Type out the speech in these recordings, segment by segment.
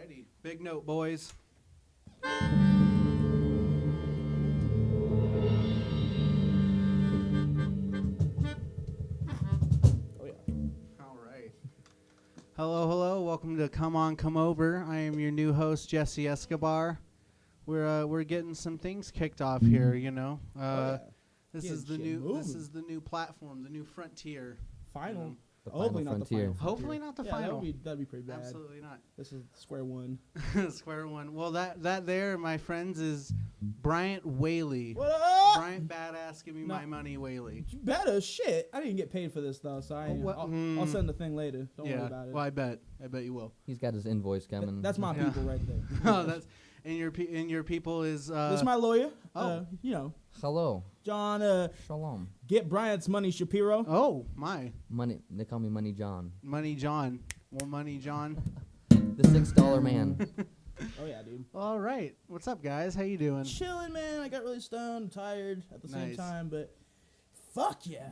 Alrighty. Big note, boys. Oh, yeah. All right. Hello, hello. Welcome to Come On, Come Over. I am your new host, Jesse Escobar. We're getting some things kicked off here, you know. This is the new platform, the new frontier. Final. You know. Hopefully not the final. Hopefully not the final. That'd be pretty bad. Absolutely not. This is square one. Square one. Well, that there, my friends, is Bryant Whaley. What up? Bryant Badass, give me my money, Whaley. You better shit. I didn't get paid for this though, so I'll send the thing later. Don't worry about it. Well, I bet you will. He's got his invoice coming. That's my people right there. Oh, that's and your people is. This is my lawyer. You know. Hello. John. Shalom. Get Bryant's money, Shapiro. Oh my. Money. They call me Money John. Money John. Well, Money John. The $6 man. Oh yeah, dude. All right. What's up, guys? How you doing? Chilling, man. I got really stoned, tired at the same time, but fuck yeah.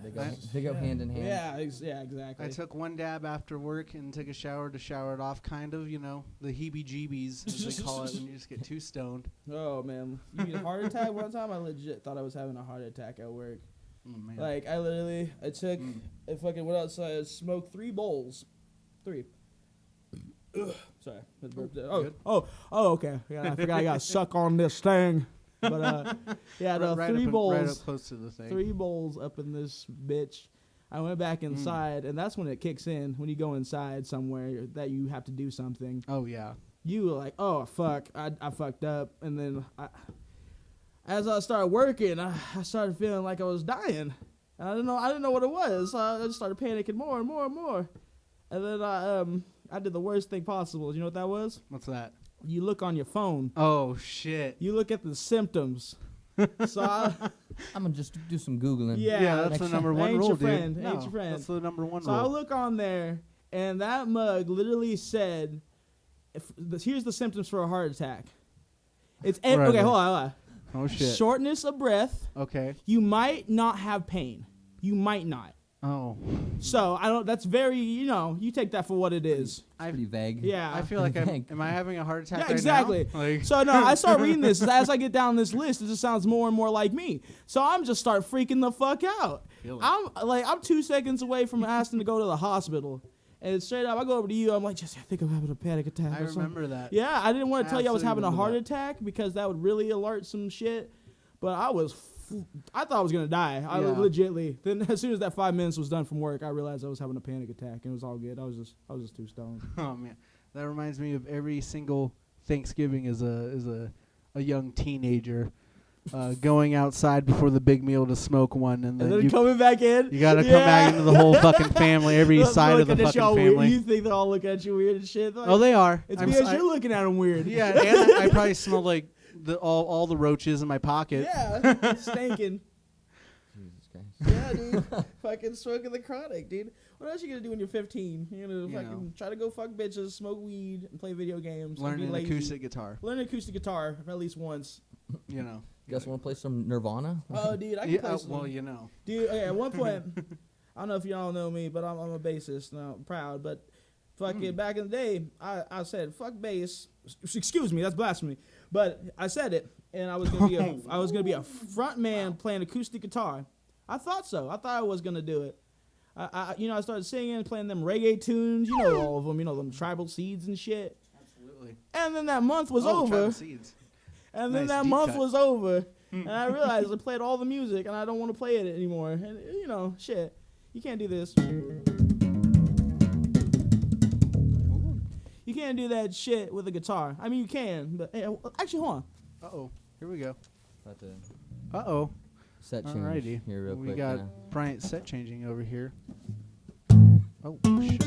They go hand in hand. Yeah, exactly. I took one dab after work and took a shower to shower it off, kind of, you know, the heebie-jeebies, as they call it, when you just get too stoned. Oh, man. You get a heart attack one time? I legit thought I was having a heart attack at work. Oh, man. Like, I took, I fucking went outside, smoked 3 bowls. 3. Ugh, sorry. Okay. Yeah, I forgot I got to suck on this thing. But, yeah, right 3 bowls. Right up close to the thing. 3 bowls up in this bitch. I went back inside, and that's when it kicks in, when you go inside somewhere that you have to do something. Oh, yeah. You were like, oh, fuck, I fucked up. And then as I started working, I started feeling like I was dying. And I didn't know what it was. So I just started panicking more and more and more. And then I did the worst thing possible. You know what that was? What's that? You look on your phone. Oh, shit. You look at the symptoms. So I'm going to just do some Googling. Yeah, that's the number one rule, dude. Ain't your friend. That's the number one rule. So I look on there, and that mug literally said, here's the symptoms for a heart attack. It's okay, hold on. Oh, shit. Shortness of breath. Okay. You might not have pain. You might not. Oh. So that's very, you take that for what it is. Pretty vague. Yeah. I feel like am I having a heart attack right exactly. now? Like so no, I start reading this. As I get down this list, it just sounds more and more like me. So I'm just start freaking the fuck out. I'm 2 seconds away from asking to go to the hospital. And straight up, I go over to you. I'm like, Jesse, I think I'm having a panic attack. I remember that. Yeah, I didn't want to tell you I was having a heart that. attack because that would really alert some shit. But I thought I was going to die. I legitly. Then as soon as that 5 minutes was done from work, I realized I was having a panic attack. And it was all good. I was just too stoned. Oh, man. That reminds me of every single Thanksgiving as a young teenager. Going outside before the big meal to smoke one, and then coming back in. You gotta come back into the whole fucking family, every side of the fucking family. Weird. You think they all look at you weird and shit? Like, oh, they are. It's because you're looking at them weird. Yeah, and I probably smell like all the roaches in my pocket. Yeah, stinking. Jesus Christ. Yeah, dude. Fucking smoking the chronic, dude. What else you gonna do when you're 15? You're gonna fucking try to go fuck bitches, smoke weed, and play video games. Learn an acoustic guitar. Learn an acoustic guitar at least once. You know. You guys want to play some Nirvana? Oh, dude, I can play some. Well, you know. Dude, okay, at one point, I don't know if y'all know me, but I'm a bassist now. I'm proud, but fucking back in the day, I said, fuck bass. Excuse me, that's blasphemy. But I said it, and I was gonna be a front man playing acoustic guitar. I thought so. I thought I was gonna do it. I started singing, playing them reggae tunes. You know all of them. You know them Tribal Seeds and shit. Absolutely. And then that month was over. Tribal Seeds. And then that month was over, and I realized I played all the music, and I don't want to play it anymore. And, shit. You can't do this. You can't do that shit with a guitar. I mean, you can, but actually, hold on. Uh-oh. Here we go. Uh-oh. Set change Alrighty. here real quick. We got Bryant set changing over here. Oh, shit.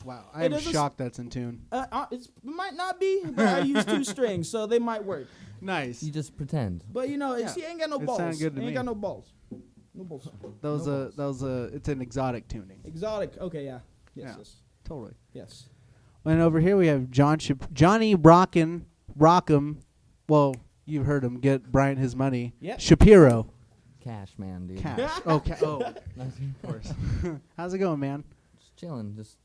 Wow, I am shocked that's in tune. It might not be, but I use 2 strings, so they might work. Nice. You just pretend. But he ain't got no balls. Sounded good to me. Ain't got no balls. No balls. It's an exotic tuning. Exotic. Okay, yeah. Yes. Totally. Yes. And over here we have Johnny Rockham. Well, you've heard him. Get Bryant his money. Yep. Shapiro. Cash, man, dude. Cash. Okay. Oh, of course. How's it going, man? Just chilling. Just,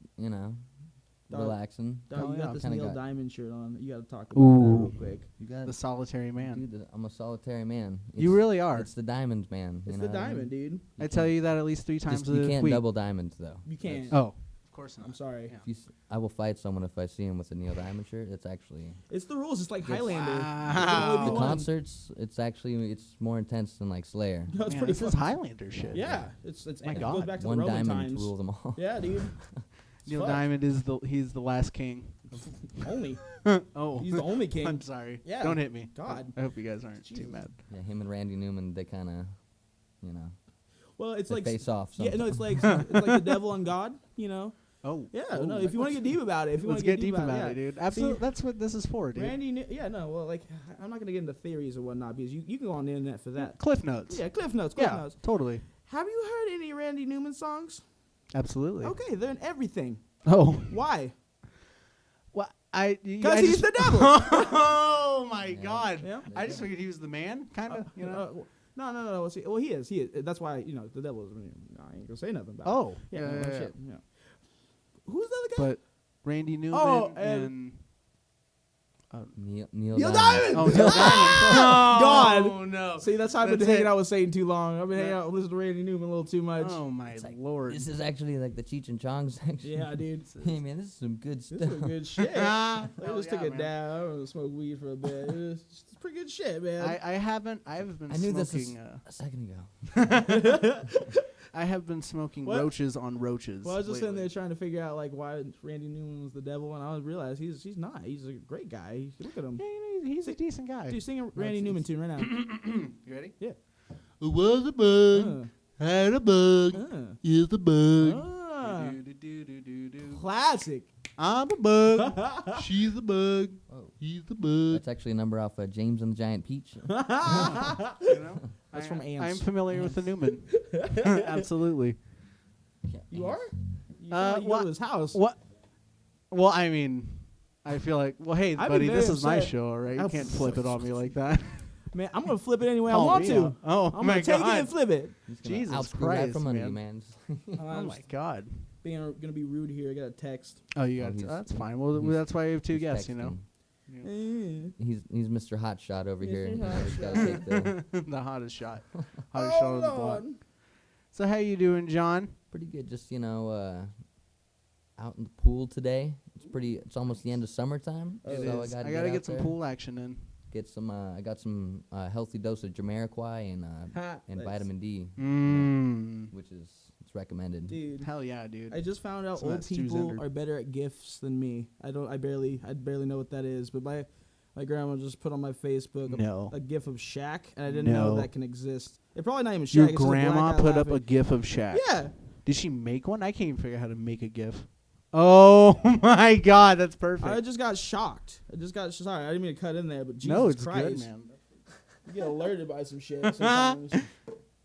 relaxing. Dog, you got this Kinda Neil got- Diamond shirt on. You got to talk about that real Ooh. quick. You got The solitary man. Dude, I'm a solitary man. You really are. It's the diamonds, man. It's you the know what I mean? diamond, dude. I tell you that at least 3 times Just, a you can't week. double diamonds though. You can't. Oh, of course not. I'm sorry. Yeah. If you I will fight someone if I see him with a Neil Diamond shirt. It's actually It's the rules. It's like Yes. Highlander. Wow. There can only be the one. concerts. It's more intense than like Slayer. No, it's Man, pretty this is fun. Highlander shit. Yeah, it's My it God. goes back to One the Roman diamond times. to rule them all. Yeah, dude. Neil Fuck. Diamond is he's the last king. Only. Oh, He's the only king. I'm sorry. Yeah. Don't hit me. God. I hope you guys aren't too Jesus. mad. Yeah, him and Randy Newman, they kind of, Well, it's they like face off. yeah, no, sometimes. it's like the devil and God. You know. Oh. Yeah, Oh, no. If you want to get deep about it, let's get deep about it, dude. yeah. Absolutely. See, That's what this is for, dude. Yeah, no. Well, like I'm not gonna get into theories or whatnot because you can go on the internet for that. Cliff notes. Yeah, Cliff Notes. Yeah, totally. Have you heard any Randy Newman songs? Absolutely. Okay, they're in everything. Oh. Why? What? Because he's the devil. Oh my Yeah. God. Yeah. I just figured he was the man, kind of. You know. No. Well, he is. He is. That's why the devil is. I ain't gonna say nothing about. Oh. it. Yeah. no yeah, yeah. shit. Yeah. Who's the other guy? But Randy Newman Oh, and. Neil Neil Diamond. Diamond. Oh, Neil Diamond. God. Oh no. See, that's how I've been That's hanging it. out with Satan too long. I've been hanging That- out listening to Randy Newman a little too much. Oh my It's like, Lord. This is actually like the Cheech and Chong section. Yeah, dude. Hey man, this is some good This stuff. is good shit. Hell I just yeah, took it man. down. I was smoke weed for a bit. It's pretty good shit, man. I haven't been I knew smoking this was a second ago. I have been smoking What? roaches on roaches. Well, I was just sitting lately. there trying to figure out like why Randy Newman was the devil, and I realized he's not. He's a great guy. Look at him. Yeah, you know, he's a decent guy. Dude, sing a Randy Newman tune right now. You ready? Yeah. It was a bug, had a bug, is the bug. Ah. Do-do-do-do-do-do. Classic. I'm a bug, she's a bug, Whoa. he's the bug. That's actually a number off James and the Giant Peach. You know? That's from Ants. I'm familiar with the Newman. Absolutely. You are? You Uh, sound like you go what- to his house. What? Well, I mean, I feel like, well, hey, I'd be buddy, very this is my upset. show, all right? You I'll- can't flip it on me like that. Man, I'm gonna flip it any way I Oh, want yeah. to. Oh, I'm my gonna take God. it and flip it. He's gonna Jesus outscrew right Christ, from under man. you, man. Oh my God. Gonna be rude here. I got a text. Oh, you Oh, got. he's- That's fine. Well, he's- that's why you have 2 He's guests. You know. texting. Eh. He's Mr. Hotshot over here. Mr. You know, he's gotta Hotshot. take the The hottest shot. Hottest shot on the block. Lord. So how you doing, John? pretty good. Just out in the pool today. It's almost the end of summertime. Oh, It so is. I I gotta get some there, pool action in. Get some. I got some healthy dose of Jamiroquai and Nice. vitamin D, which is it's recommended. Dude, Hell yeah, dude. I just found out Some of old that Stu's people under. are better at gifts than me. I barely know what that is, but my grandma just put on my Facebook No. a gif of Shaq, and I didn't know No. that can exist. It's probably not even Shaq. Your it's just a black grandma guy put up laughing. a GIF of Shaq. Yeah. Did she make one? I can't even figure out how to make a GIF. Oh my God, that's perfect. I just got shocked. Sorry, I didn't mean to cut in there, but Jesus no, it's Christ. good, man. You get alerted by some shit sometimes.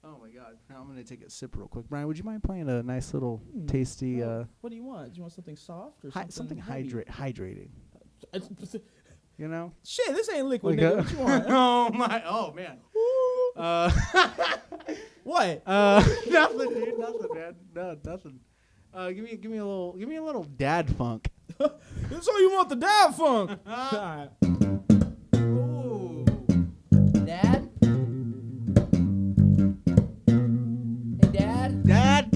Oh my God. Now I'm gonna take a sip real quick. Brian, would you mind playing a nice little Hmm. tasty, What do you want? Do you want something soft or something heavy? hydrating? You know? Shit, this ain't liquid, Like nigga. a- What you want? oh my! Oh man. What? Nothing, dude. Nothing, man. No, nothing. Give me a little dad funk. That's all you want, the dad funk. Alright. Ooh. Dad. Hey, Dad. Dad.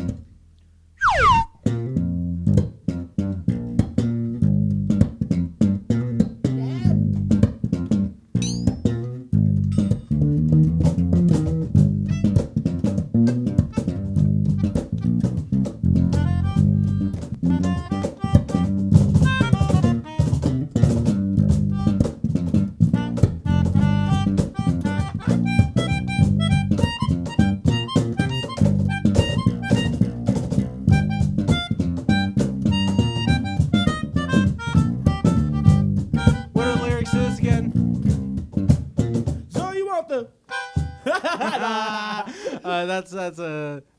What are the lyrics to this again? So you want the?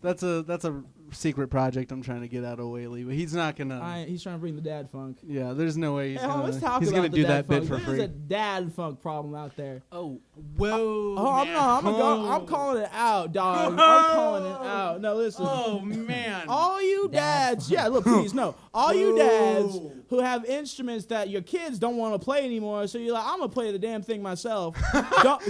That's a secret project I'm trying to get out of Whaley, but he's not gonna. He's trying to bring the dad funk. Yeah, there's no way he's Hey, hold on, let's gonna. talk He's about gonna the do dad that bit funk. for There's free. a dad funk problem out there. Oh, whoa! Oh, man. I'm calling it out, dog. I'm calling it out. No, listen. Oh man. All you dads, Dads. yeah, look, please, no. All you dads Whoa. who have instruments that your kids don't want to play anymore, so you're like, I'm going to play the damn thing myself.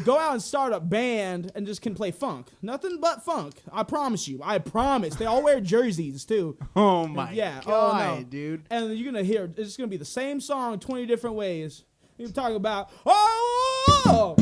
Go out and start a band and just can play funk. Nothing but funk. I promise you. I promise. They all wear jerseys, too. Oh my Yeah, god, oh, no. dude. And you're going to hear, it's going to be the same song 20 different ways. You're talking about, oh!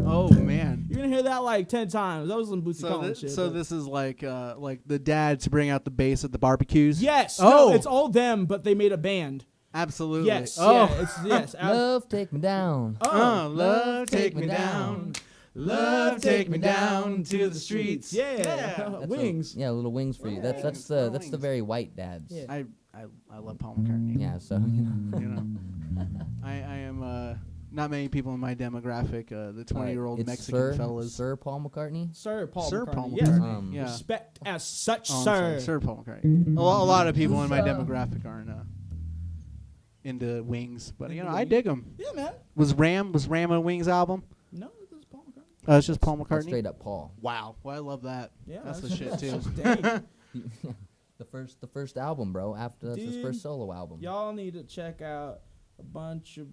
Oh man. You're going to hear that like 10 times. That was some Bootsy Collins shit. So but- this is like the dads bring out the bass at the barbecues. Yes. Oh. No, it's all them, but they made a band. Absolutely. Yes. Oh. Yeah, it's, yes. Love, take me down. Love, take me down. Love, take me down to the streets. Yeah. That's Wings. A little wings for you. That's Wings, the wings. very white dads. Yeah. I love Paul McCartney. Yeah, so you know. You know, I am not many people in my demographic. The 20-year-old It's Mexican fellas. Sir Paul McCartney. Sir Paul Sir McCartney. Paul Yes. McCartney. Yeah. Respect as such, Oh, I'm sir. sorry, Sir Paul McCartney. A lot of people in my Sir. demographic aren't into Wings, but you know I dig them. Yeah, man. Was Ram a Wings album? No, this is Paul McCartney. It's just Paul That's McCartney. straight up Paul. Wow. Well, I love that. Yeah, That's the shit too. Dang. The first album, bro. After that's his Dude, first solo album. Y'all need to check out a bunch of.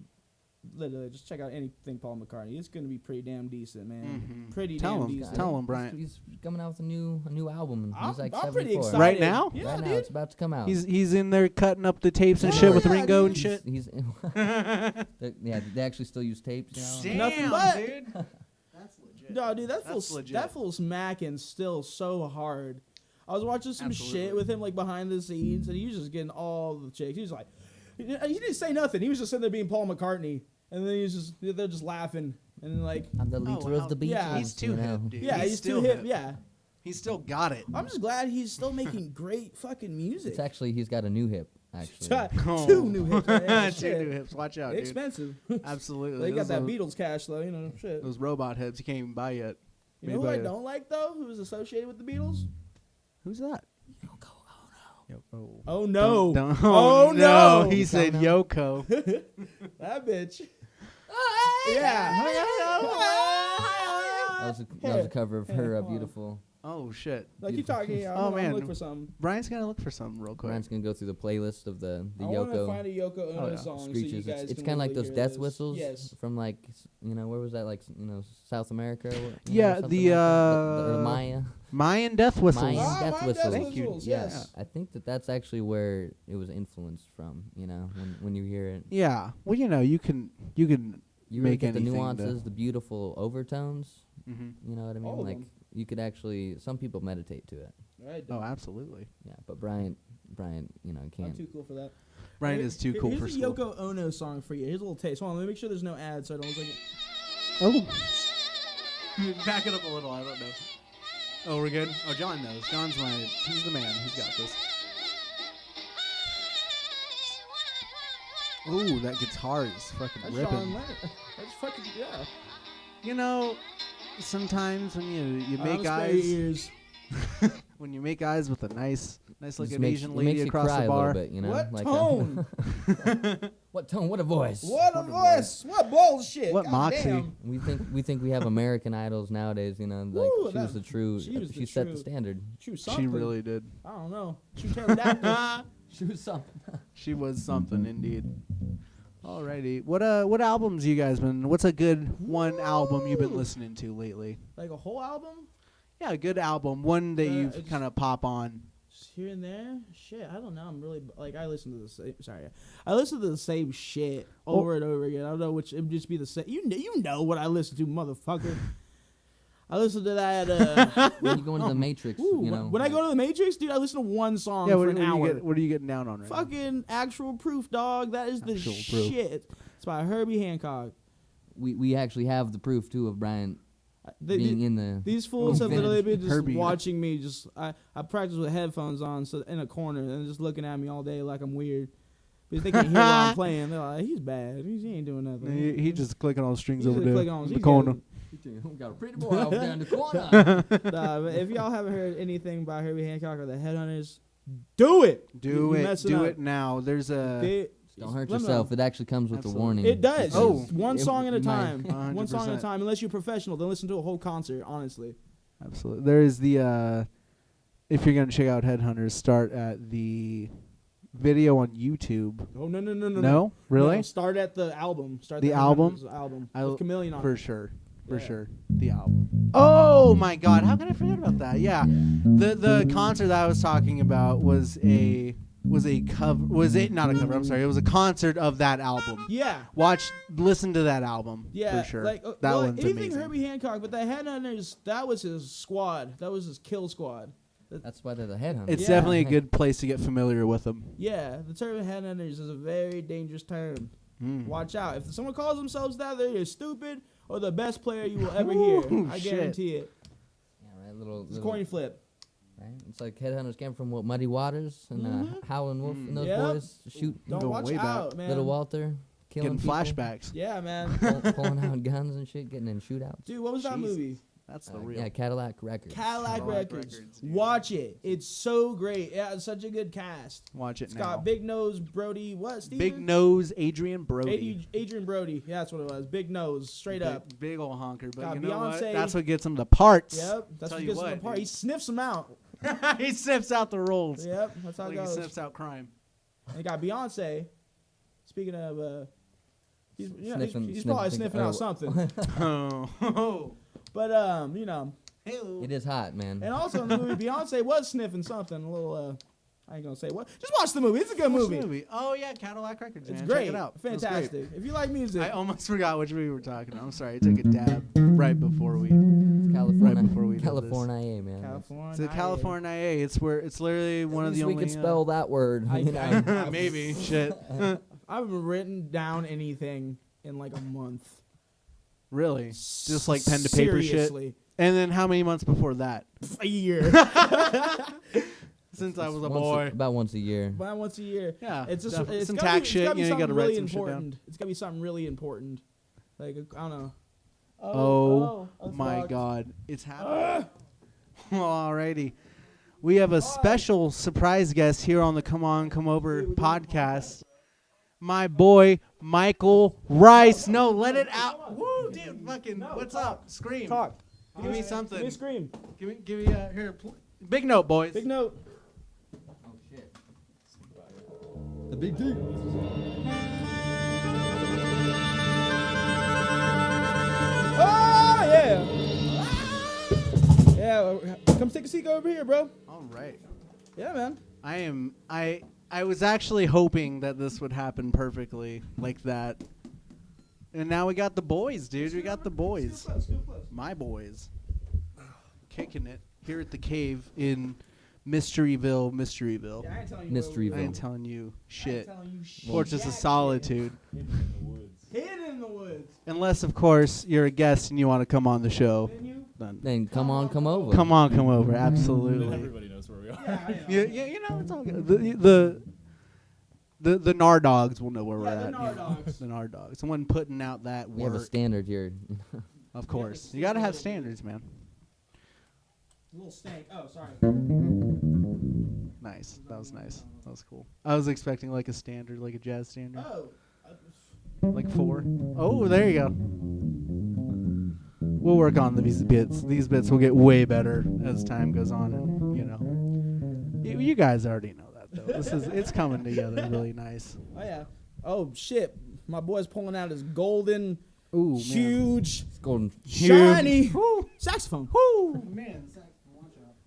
Literally, just check out anything Paul McCartney. It's gonna be pretty damn decent, man. Mhm. Pretty Tell damn him. decent. Tell him, Brian. He's coming out with a new album. And I'm he's like pretty 74. excited. Right now? Yeah, Right now, dude. it's about to come out. He's in there cutting up the tapes and Oh, shit with yeah, Ringo dude. and shit. He's yeah, they actually still use tapes. You know? Nothing but. dude. That's legit. No, dude, That's legit. that fool's macking still so hard. I was watching some Absolutely. shit with him like behind the scenes, and he was just getting all the chicks. He was like, he didn't say nothing. He was just sitting there being Paul McCartney, and then they're just laughing, and then like, I'm the leader wow. of the Beatles. Yeah. He's too you know? hip, dude. yeah, he's still too hip. Yeah, He's still got it. I'm just glad he's still making great fucking music. It's actually he's got a new hip. Actually, Oh. Two new hips. Yeah, Two shit. new hips. Watch out, dude. Expensive. Absolutely. They got Those that are- Beatles cash though, you know. Shit. Those robot hips you can't even buy yet. You know who I don't like though? Who is associated with the Beatles? Who's that? Yoko Ono. Yoko. Oh no! Don't- Oh, no! He said Don't Yoko. That bitch. Oh, Yeah. That was a cover of Here, her hold on. beautiful. Oh shit. Like you talking? I'm Oh, gonna man. look for something. Brian's gonna look for something real quick. Brian's gonna go through the playlist of the I want to Yoko find a Yoko Ono Oh, yeah. song so you screeches. guys It's can kind of like really those hear death this. whistles Yes. from like where was that, like South America? Or, Yeah, something the, like that? The Maya. Mayan death whistles. Mayan Ah, death Mayan whistles. death Thank you. whistles, Yeah, yes. I think that's actually where it was influenced from. When you hear it, Yeah. Well, you can you really make get the anything to- nuances, the beautiful overtones. Mhm. You know what I mean? All of Like them. you could actually, some people meditate to it. Right. Oh, absolutely. Yeah, but Brian, I'm can't. too cool for that. Brian Here- is too cool here's for a school. Yoko Ono song for you. Here's a little taste. Hold on, let me make sure there's no ads so I don't look like it. Oh. Back it up a little. I don't know. Oh, we're good. Oh, John knows. He's the man. He's got this. Ooh, that guitar is fucking That's ripping. John Lennon. That's fucking yeah. Sometimes when you make Honest eyes, ears. when you make eyes with a nice Just looking makes- Asian it lady makes you across cry the a bar. little bit, What like tone? what tone? What a voice! What a What a voice! What bullshit! What God moxie. damn. We think we have American idols nowadays. Like Woo, she was that- the true. she was the She set true- the standard. She was something. She really did. I don't know. She was pterodactyl. She was something. She was something indeed. Alrighty. What albums you guys been? What's a good one album you've been Woo. listening to lately? Like a whole album? Yeah, a good album. One that you it's- kind of pop on. Just here and there? Shit, I don't know. I'm really like I listen to the same. Sorry, I listen to the same shit over and over again. I don't know which. It would just be the same. You know what I listen to, motherfucker. I listen to that. When you go into the Matrix, Ooh, you know. when I go to the Matrix, dude, I listen to one song Yeah, for what, an what, are hour. what are you getting down on right now? Fucking Actual Proof, dog. That is the Actual Proof. shit. It's by Herbie Hancock. we actually have the proof too of Brian being in the. These fools have literally been just Herbie. watching me. I practice with headphones on, so in a corner, and just looking at me all day like I'm weird. Because they can't hear what I'm playing. They're like, he's bad. He ain't doing nothing. He just clicking on strings He's over just there clicking on- in the he's corner. Got a pretty boy over there in the corner. Nah, but if y'all haven't heard anything by Herbie Hancock or the Headhunters, do it. Do You it. messing Do up. it now. There's a. Don't hurt Let me yourself. know. It actually comes with Absolutely. a warning. It does. Oh. One song at a time. 100%. One song at a time. Unless you're professional, then listen to a whole concert. Honestly. Absolutely. There is the if you're gonna check out Headhunters, start at the video on YouTube. Oh no. No, really? No, start at the album. Start The the album? album. I With Chameleon on For it. sure. Yeah. The album. Oh my God! How could I forget about that? Yeah, the concert that I was talking about was a cover. Was it not a cover? I'm sorry. It was a concert of that album. Yeah. Listen to that album. Yeah, for sure. like That well, one's anything amazing. Herbie Hancock, but the Headhunters, that was his squad. That was his kill squad. That's why they're the headhunters. It's Yeah. definitely a good place to get familiar with them. Yeah, the term Headhunters is a very dangerous term. Mm. Watch out. If someone calls themselves that, they're either stupid or the best player you will ever hear. Ooh, I shit. guarantee it. Yeah, right. Little. It's a coin flip. Right? It's like Headhunters came from what, Muddy Waters and Howlin' Wolf and those Yep. boys shooting Don't Going watch way back. out, man. Little Walter, killing Getting people, flashbacks. Yeah, man. pulling out guns and shit, getting in shootouts. Dude, what was that Jesus. movie? That's the real. Yeah, Cadillac Records. Cadillac Cadillac Records. Records, dude. Watch it. It's so great. Yeah, it's such a good cast. Watch it It's now. got Big Nose Brody. What, Steven? Big Nose Adrian Brody. Adrian Brody. Yeah, that's what it was. Big Nose, straight up. Big old honker. But Got you know what? Beyonce. That's what gets him the parts. Yep, that's Tell what you gets him what, apart. dude. He sniffs them out. He sniffs out the rolls. Yep, that's how Like it he goes. sniffs out crime. And you got Beyonce. Speaking of, he's Sniffing- probably sniffing- sniffing out something. Oh. But you know, It is hot, man. and also in the movie, Beyonce was sniffing something. A little. I ain't gonna say what. Just watch the movie. It's a good What's the movie. Oh yeah, Cadillac Records. It's man. great. Check it out. It was great. Fantastic. If you like music, I almost forgot which movie we were talking about. I'm sorry. I took a dab right before we. California, Right before we did this. California, man. California. It's a California IA. It's where it's literally one At of the least we only. could spell that word. I- you know? Maybe shit. I haven't written down anything in like a month. Really? Just like pen to paper shit. Seriously. And then how many months before that? A year. Since I was a Once boy. about once a year. But once a year. Yeah. It's just definitely. it's Some gotta tax be, shit. It's gotta be You know, you something gotta write really some shit down. important. It's gotta be something really important. Like I don't know. Oh that's my locked. God. It's happening. Alrighty. We have a special surprise guest here on the Come On, Come Over podcast. My boy, Michale Rice. No, let it out. Woo, dude, fucking, what's up? Scream. Talk. Give me something. Give me a scream. Give me, here. Big note, boys. Big note. Oh shit. The big D. Oh yeah. Yeah, come take a seat over here, bro. All right. Yeah, man. I was actually hoping that this would happen perfectly like that. And now we got the boys, dude. We got the boys. My boys. Kicking it here at the cave in Mysteryville. Yeah, I ain't telling you Mystery I Ville. ain't telling you shit. shit. Fortress of Solitude. Hidden in the woods. Unless, of course, you're a guest and you want to come on the show. Didn't you? Then Then come on, come over. come on, come over. Absolutely. Everybody knows where we are. Yeah, I know. You know, it's all good. The Nardogs will know where we're Yeah, the at. Nardogs. The Nardogs. Someone putting out that We have a work. standard here. Of course. You got to have standards, man. A little stank. Oh, sorry. Nice. That was nice. That was cool. I was expecting like a standard, like a jazz standard. Oh. Like 4. Oh, there you go. We'll work on these bits. These bits will get way better as time goes on, and you know, you guys already know that though. It's coming together really nice. Oh yeah. Oh shit. My boy's pulling out his golden, Ooh, man. huge, It's golden. shiny Woo, saxophone. woo, man.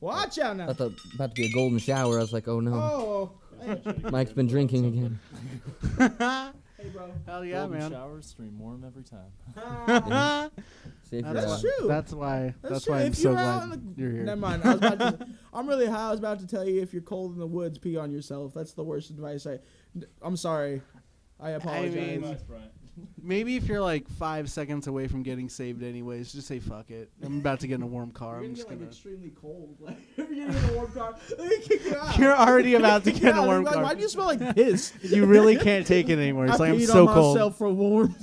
Watch out now. About to be a golden shower. I was like, oh no. Oh. Hey, Mike's been drinking again. hey bro. Hell yeah, Golden man. showers stream warm every time. See if That's you're, true. That's why. That's true. why I'm If so you're out glad in you're here. Never mind. I'm really high. I was about to tell you if you're cold in the woods, pee on yourself. That's the worst advice. I'm sorry. I apologize. mean- Nice, Bryant. Maybe if you're like 5 seconds away from getting saved anyways, just say fuck it. I'm about to get in a warm car. You're I'm gonna just get like gonna. extremely cold. Like if you're getting in a warm car, let me kick you out. You're already about to get in Yeah, a warm like, car. why do you smell like piss? You really can't take it anymore. It's I like I'm peed so on cold. myself for warm.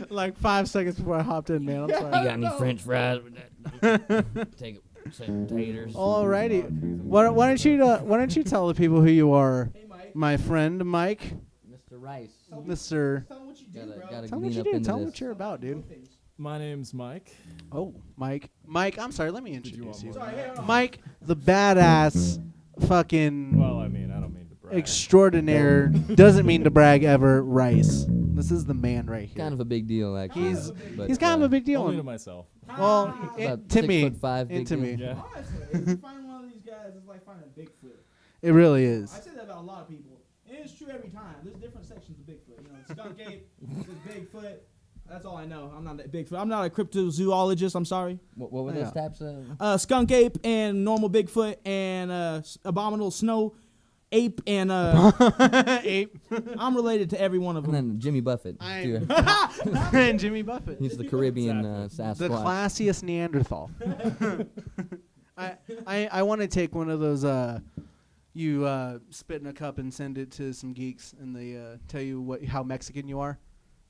Like 5 seconds before I hopped in, man. I'm you sorry. got any French fries with that? Take some taters. Alrighty. Why don't you tell the people who you are, Hey Mike. my friend Mike, Mr. Rice. Mr. Tell me what you do, Gotta bro. gotta Tell me what clean you up do. into Tell me this. what you're about, dude. My name's Mike. Oh, Mike. Mike, I'm sorry. Let me you introduce want you. more? Sorry, hey, Mike, the badass, fucking Well, I mean, I don't mean to brag. extraordinaire. Doesn't mean to brag ever. Rice. This is the man right here. Kind of a big deal, actually. He's kind of a big deal. Only to myself. Well, about to me, 6'5", big into deal. me, Yeah. Honestly, if you find one of these guys, it's like finding a Bigfoot. it really is. I say that about a lot of people. And it's true every time. There's different sections of Bigfoot. You know, skunk ape, there's Bigfoot. That's all I know. I'm not a Bigfoot. I'm not a cryptozoologist. I'm sorry. What were Yeah. those types of? Skunk ape and normal Bigfoot and abominable snow ape and Ape I'm related to every one of And them. then Jimmy Buffett. I'm- too. and Jimmy Buffett. He's the Caribbean The Sasquatch. classiest Neanderthal. I want to take one of those. You spit in a cup and send it to some geeks, and they tell you how Mexican you are.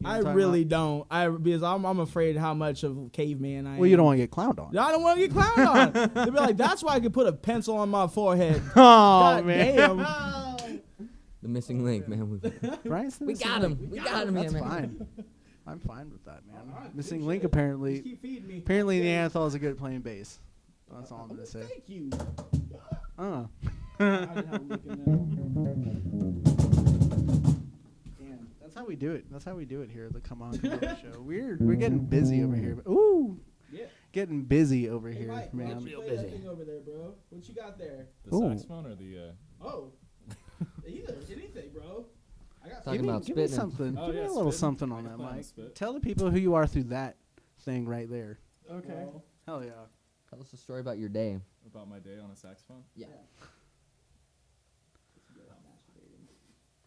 You know I what I'm really talking don't. Because I'm afraid how much of a caveman I am. about? Well, you don't want to get clowned on. I don't want to get clowned on. They'd be like, that's why I could put a pencil on my forehead. Oh God man, damn. The missing link, man. Brian's the We missing got link. him. We got him here, That's man. fine. I'm fine with that, man. Alright, Missing good link shit. apparently. Just keep feeding me. Apparently, Okay. Neanderthal is a good at playing bass. That's all I'm gonna say. Thank you. Uh. I didn't have a look in Damn. That's how we do it. That's how we do it here at the Come On Come On show. We're getting busy over here. Ooh, Yeah. getting busy over Hey, here, Mike, why don't man. you Real play that busy. thing over there, bro? What you got there? The Ooh. saxophone or the... Oh. Either. Anything, bro. I got Talking Give me, about give me spitting. something. Oh, give me yeah, a little spitting. something I on can that, play on the Mike. spit. Tell the people who you are through that thing right there. Okay. Bro. Hell yeah. Tell us a story about your day. About my day on a saxophone? Yeah.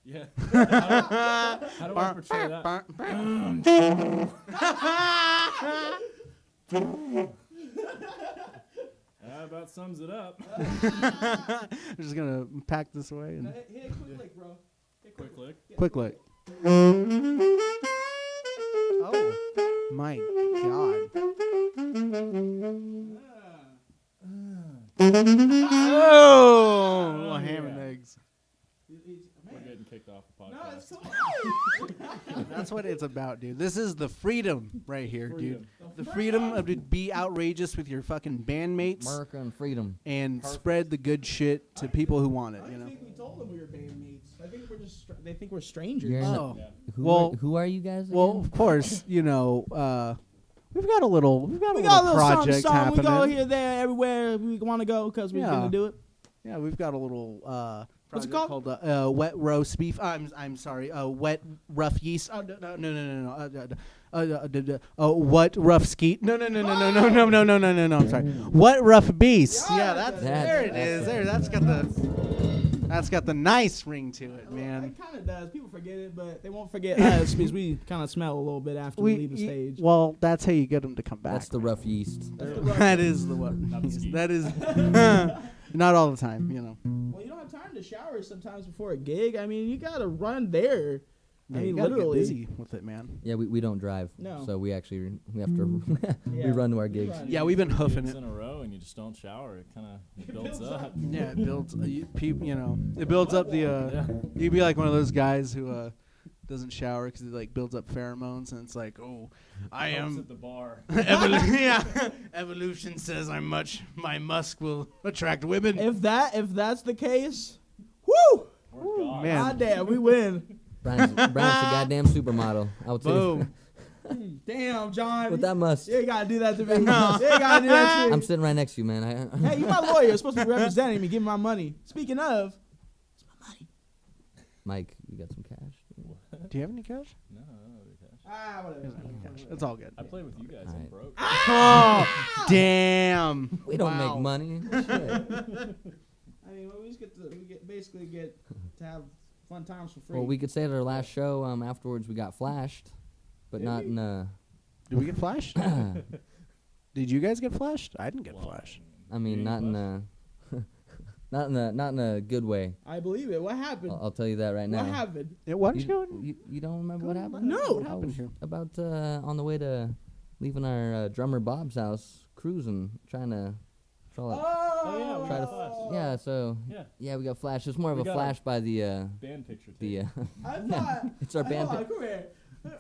Yeah. How do I portray that? That about sums it up. I'm just gonna pack this away and Hit a quick lick, bro. Hit a Quick lick. Yeah, quick look. Oh my god. Oh, Oh, ham and yeah. eggs. We're getting kicked off the podcast. No, it's cool. That's what it's about, dude. This is the freedom right here, Freedom. dude. The freedom of to be outrageous with your fucking bandmates America and freedom. and Perfect. spread the good shit to people who want it. I You know. don't think we told them we were bandmates. I think we're just. They think we're strangers. You're in Oh. Yeah. Who are you guys? Well, again? of course, you know, we've got a little We got a little project something. happening. We go here, there, everywhere we want to go because we're Yeah. gonna do it. Yeah, we've got a little What's it project called? called wet roast beef. I'm sorry, wet rough yeast. Oh no. What rough skeet? No. I'm sorry. What rough beast? Yeah, there it is. There, that's got the nice ring to it, man. It kind of does. People forget it, but they won't forget us because we kind of smell a little bit after we leave the stage. Well, that's how you get them to come back. That's the rough yeast. That is the one. Not the skeet. That is not all the time, you know. Well, you don't have time to shower sometimes before a gig. I mean, you gotta run there. Yeah, I you mean, gotta get literally. busy with it, man. Yeah, we don't drive. No. So we have to we Yeah, run to our we gigs. run. Yeah, we've been hoofing Gigs it. in a row and you just don't shower. It kind of builds builds up. up. Yeah, it builds. You know, it builds up the. Yeah. You'd be like one of those guys who doesn't shower because it like builds up pheromones, and it's like, oh, I Helps am. at the bar. Yeah, evolution says my musk will attract women. If that's the case, woo! We're gone. man. God damn, we win. Brian's a goddamn supermodel. I would say. Boom. Damn, John. With that must. You ain't gotta do that to me. You ain't gotta do that shit. I'm sitting right next to you, man. Hey, you my lawyer. You're supposed to be representing me. Give me my money. Speaking of, Mike, you got some cash? Do you have any cash? No, I don't have any cash. He doesn't have any cash. It's all good. I play with you guys. I'm Alright. broke. Oh, damn. We don't Wow. make money. Shit. I mean, we just basically get to have fun times for free. Well, we could say at our last show, afterwards we got flashed, but Did not we? in Did we get flashed? Did you guys get flashed? I didn't get Well, flashed. I mean, you not in ain't not in a good way. I believe it. What happened? I'll tell you that right now. What happened? Yeah, why don't you go? You don't remember what happened? No. What happened here? About on the way to leaving our drummer Bob's house, cruising, trying to try yeah, we try got to flashed. yeah. So Yeah. we got flashed. It's more of We a got flash by the Band picture too. the I thought. it's our band. Hold on, come here.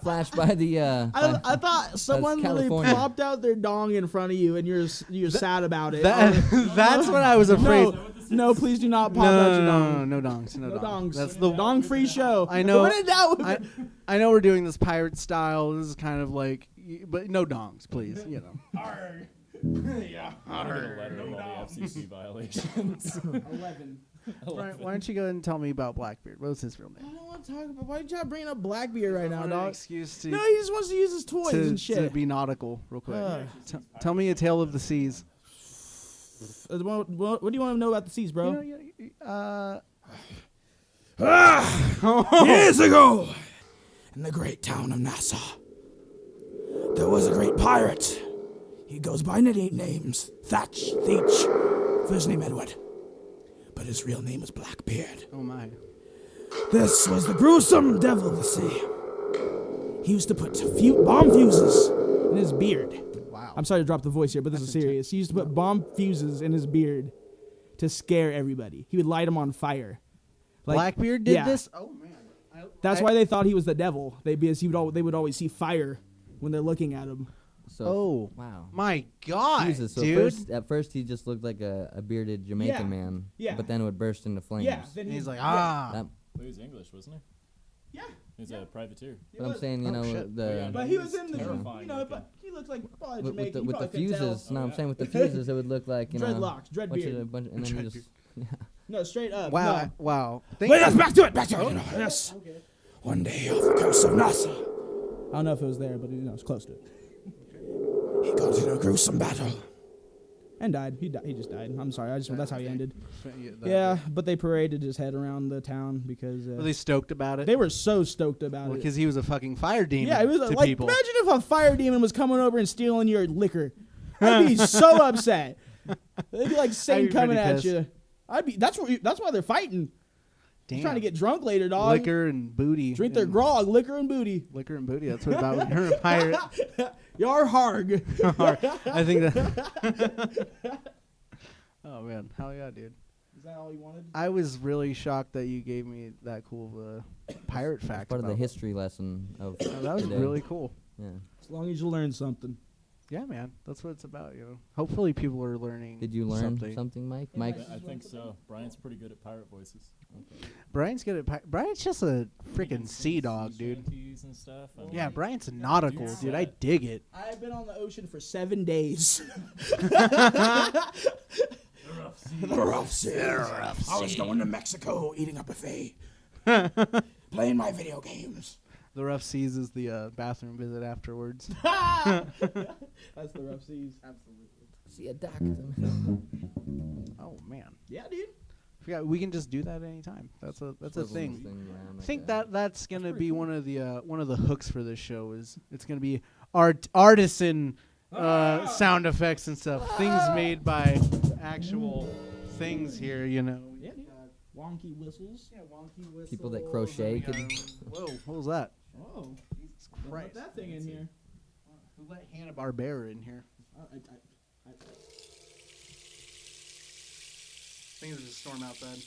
flash by the. I thought someone really California. plopped out their dong in front of you, and you're sad about it. That's what I was afraid. No, please do not pop out your dong. No dongs. No dongs. That's the the dong-free show. I know. When in doubt- I know we're doing this pirate style. This is kind of like, but no dongs, please. You know. Arrgh. Yeah. I'm gonna get a letter of all the FCC violations. 11. Brian, why don't you go ahead and tell me about Blackbeard? What was his real I name? don't want to talk about. Why did y'all bring up Blackbeard right now, An dog? excuse to, No, he just wants to use his toys and to shit. be nautical, real quick. Uh. Tell me a tale of the seas. What do you want to know about the seas, bro? Years ago, in the great town of Nassau, there was a great pirate. He goes by many names: Theach, first name Edward, but his real name is Blackbeard. Oh my. This was the gruesome devil of the sea. He used to put bomb fuses In his beard. Wow. I'm sorry to drop the voice here, but this is serious. He used to put bomb fuses in his beard to scare everybody. He would light them on fire. Like, Blackbeard did yeah. this? Oh man. That's why they thought he was the devil. Because they would always see fire when they're looking at him. So, Oh. wow. My God, Jesus. So dude. at first he just looked like a bearded Jamaican Yeah. man. Yeah. But then it would burst into flames. Yeah. Then And he's like, yeah. ah. That, He was English, wasn't he? Yeah. He was a privateer. He but I'm was. saying, you Oh, know, shit. the But he was in the, terrifying you know, looking. but he looks like probably with Jamaican. the, You with the probably couldn't tell. fuses. No, Oh, I'm yeah. saying with the fuses, it would look like, you know, Dreadlocks, dread bunch of- beard. bunch- and then you just, No, straight up. Wow. No. Wow. Wait, let's back to it. Yes. Okay. One day off the coast of Nassau, I don't know if it was there, but it's close to it. he got in a gruesome battle. And died. He just died. I'm sorry. That's how he ended. That- Yeah, but they paraded his head around the town because Were they stoked about it? they were so stoked about it. Because he was a fucking fire demon. Yeah, it was to like people. imagine if a fire demon was coming over and stealing your liquor. I'd be so upset. They'd be like Satan be coming pretty at pissed. you. That's why they're fighting. Damn. He's trying to get drunk later, dog. liquor and booty. Drink their and grog, liquor and booty. Liquor and booty. That's what about when you're a pirate. Yar harg. I think that. Oh man, hell yeah, dude! Is that all you wanted? I was really shocked that you gave me that cool pirate fact. part of the about- history lesson of Oh, that was today. really cool. Yeah. As long as you learn something. Yeah, man, that's what it's about. You know, hopefully people are learning. Did you learn something? something, Mike? Yeah, Mike, I think so. Brian's pretty good at pirate voices. Brian's good at. Brian's just a freaking sea dog, dude. Shanties and stuff. and- Yeah, Brian's nautical, Dude's dude. I set. dig it. I've been on the ocean for 7 days. The rough seas. I was going to Mexico, eating a buffet, playing my video games. The rough seas is the bathroom visit afterwards. That's the rough seas. Absolutely. see a duck. Oh man, Yeah, dude. yeah, we can just do that anytime. That's a Swivel thing. this around I like think that. that's gonna pretty be cool. one of the hooks for this show. Is it's gonna be artisan sound effects and stuff. Things made by actual things here. You know. Yeah, dude. Wonky whistles. Yeah, wonky whistles. People that crochet could- Whoa, what was that? Oh, Jesus don't Christ! put that thing in here. Who let Hanna-Barbera in here? I Things are just storm outside.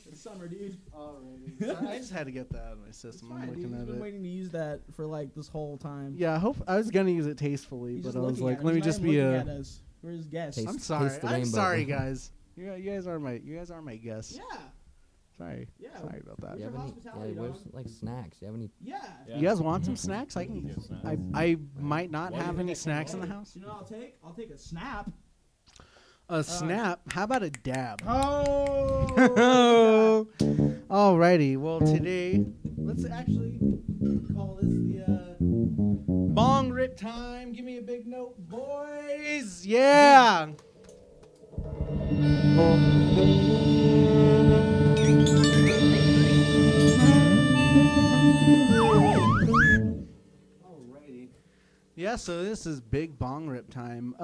it's summer, dude. Alrighty. I just had to get that out of my system. I'm Fine, dude. looking You've at been it. waiting to use that for like this whole time. Yeah, I was gonna use it tastefully, He's but just I was looking like, at us. let me He's not just even be looking a. at us. We're his guests. Taste- I'm sorry. the I'm rainbow. sorry, guys. You guys are my guests. Yeah. Sorry. Yeah. Sorry about that. You have your any? hospitality, Yeah, where's dog. like snacks? You have any? Yeah. Yeah. You guys want some snacks? I can. Yeah, snacks. I might not Why do you have think any I snacks in the can't house. You know what I'll take? I'll take a snap. A snap. How about a dab? Oh. Alrighty. Well, today let's actually call this the bong rip time. Give me a big note, boys. Yeah. Alrighty. Yeah, so this is big bong rip time.